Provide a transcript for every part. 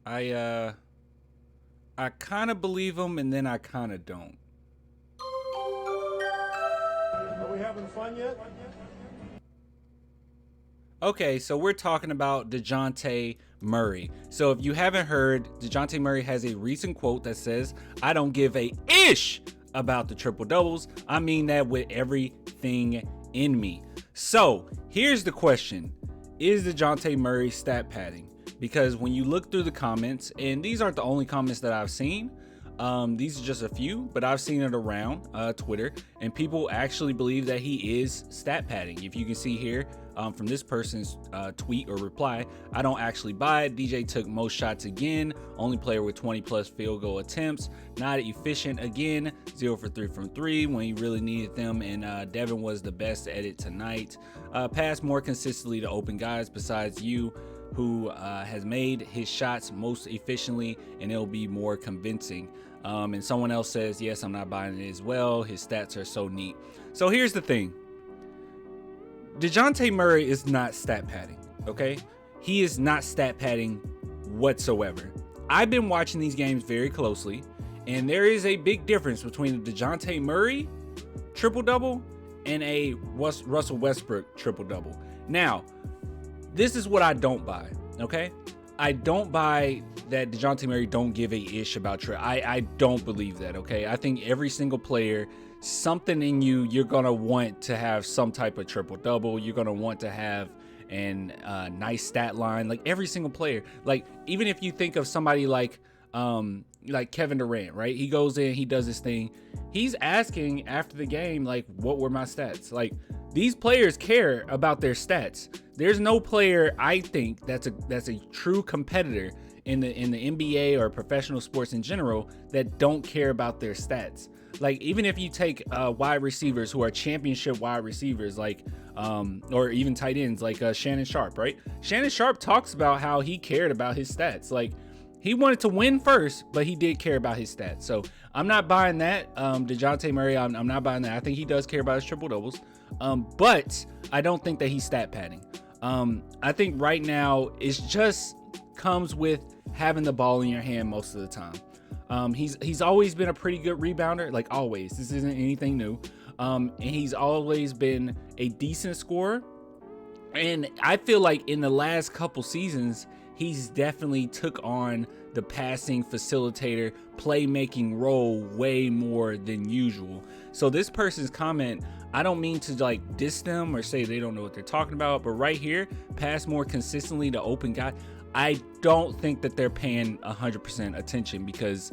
I I kind of believe him, and then I kind of don't. Are we having fun yet? Okay, so we're talking about Dejounte Murray. So if you haven't heard, Dejounte Murray has a recent quote that says, "I don't give a ish about the triple doubles. I mean that with everything in me." So here's the question: is Dejounte Murray stat padding? Because when you look through the comments, and these aren't the only comments that I've seen, these are just a few, but I've seen it around Twitter, and people actually believe that he is stat padding. If you can see here from this person's tweet or reply, I don't actually buy it. DJ took most shots again, only player with 20 plus field goal attempts, not efficient again, 0 for 3 from 3 when he really needed them, and Devin was the best at it tonight. Pass more consistently to open guys besides you, who has made his shots most efficiently, and it'll be more convincing. And someone else says, yes, I'm not buying it as well. His stats are so neat. So here's the thing. Dejounte Murray is not stat padding, okay? He is not stat padding whatsoever. I've been watching these games very closely, and there is a big difference between a Dejounte Murray triple-double and a Russell Westbrook triple-double. Now, this is what I don't buy, okay? I don't buy that Dejounte Murray don't give a ish about I don't believe that, okay? I think every single player, something in you, you're gonna want to have some type of triple double. You're gonna want to have an nice stat line, like every single player. Like even if you think of somebody like Kevin Durant, right? He goes in, he does this thing. He's asking after the game, like, what were my stats? Like, these players care about their stats. There's no player, I think, that's a true competitor in the NBA or professional sports in general that don't care about their stats. Like, even if you take wide receivers who are championship wide receivers, like or even tight ends, like Shannon Sharpe, right? Shannon Sharpe talks about how he cared about his stats. Like, he wanted to win first, but he did care about his stats. So I'm not buying that. Dejounte Murray, I'm not buying that. I think he does care about his triple doubles, but I don't think that he's stat padding. I think right now it's just comes with having the ball in your hand most of the time. He's always been a pretty good rebounder, like always. This isn't anything new. And he's always been a decent scorer. And I feel like in the last couple seasons, he's definitely took on the passing facilitator, playmaking role way more than usual. So this person's comment, I don't mean to like diss them or say they don't know what they're talking about, but right here, pass more consistently to open guys. I don't think that they're paying 100% attention, because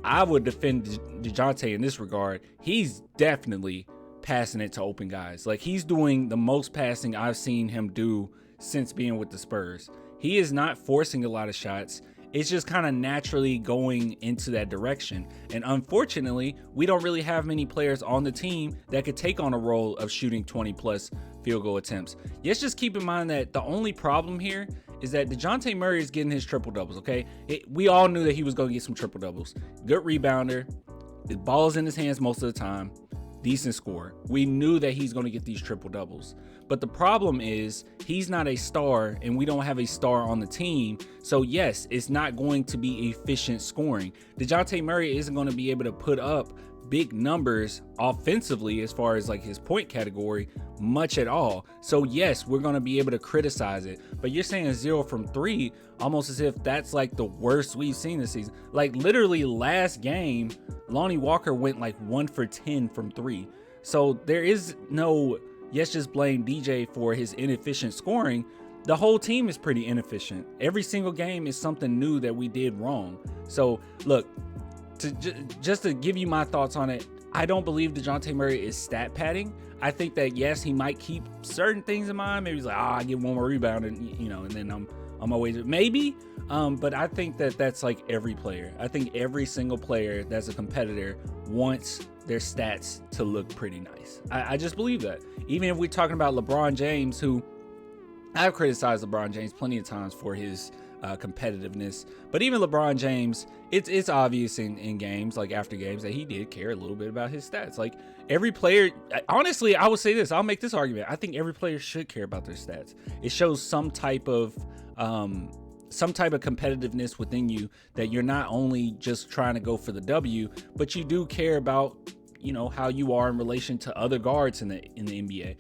I would defend Dejounte in this regard. He's definitely passing it to open guys. Like, he's doing the most passing I've seen him do since being with the Spurs. He is not forcing a lot of shots. It's just kind of naturally going into that direction. And unfortunately, we don't really have many players on the team that could take on a role of shooting 20 plus field goal attempts. Let's just keep in mind that the only problem here is that Dejounte Murray is getting his triple doubles, okay? We all knew that he was going to get some triple doubles. Good rebounder. The ball's in his hands most of the time. Decent score. We knew that he's going to get these triple doubles. But the problem is he's not a star, and we don't have a star on the team. So yes, it's not going to be efficient scoring. Dejounte Murray isn't going to be able to put up big numbers offensively as far as like his point category much at all. So yes, we're going to be able to criticize it. But you're saying 0 from 3 almost as if that's like the worst we've seen this season. Like literally last game, Lonnie Walker went like 1 for 10 from 3. So there is no, yes, just blame DJ for his inefficient scoring. The whole team is pretty inefficient. Every single game is something new that we did wrong. So look, just to give you my thoughts on it, I don't believe Dejounte Murray is stat padding. I think that yes, he might keep certain things in mind. Maybe he's like, I get one more rebound, and and then I'm on my way to maybe. But I think that that's like every player. I think every single player that's a competitor wants their stats to look pretty nice. I just believe that. Even if we're talking about LeBron James, who I've criticized LeBron James plenty of times for his competitiveness, but even LeBron James, it's obvious in games, like after games, that he did care a little bit about his stats. Like every player, honestly, I would say this, I'll make this argument. I think every player should care about their stats. It shows some type of some type of competitiveness within you, that you're not only just trying to go for the W, but you do care about, you know, how you are in relation to other guards in the NBA.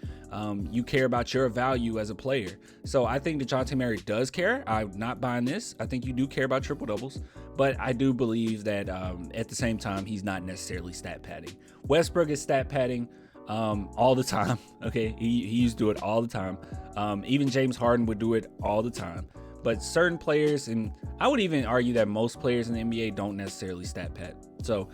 You care about your value as a player. So I think Dejounte Murray does care. I'm not buying this. I think you do care about triple doubles, but I do believe that at the same time, he's not necessarily stat padding. Westbrook is stat padding all the time. Okay, he used to do it all the time. Even James Harden would do it all the time. But certain players, and I would even argue that most players in the NBA don't necessarily stat pad. So,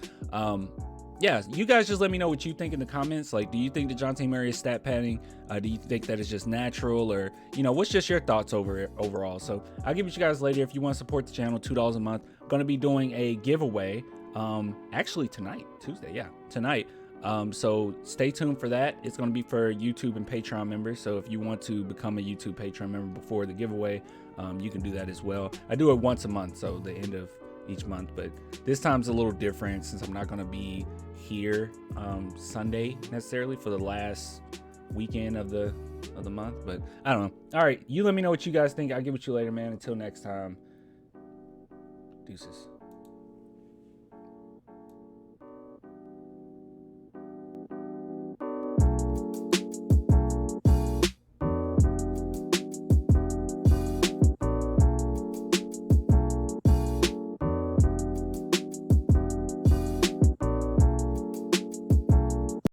yeah, you guys just let me know what you think in the comments. Like, do you think Dejounte Murray is stat padding? Do you think that it's just natural, or, you know, what's just your thoughts overall? So I'll give it to you guys later. If you want to support the channel, $2 a month. I'm going to be doing a giveaway, actually tonight, Tuesday. Yeah, tonight. So stay tuned for that. It's going to be for YouTube and Patreon members. So if you want to become a YouTube Patreon member before the giveaway, you can do that as well. I do it once a month, so the end of each month, but this time's a little different since I'm not going to be here Sunday necessarily for the last weekend of the month, but I don't know. All right, you let me know what you guys think. I'll get with you later, man. Until next time, deuces.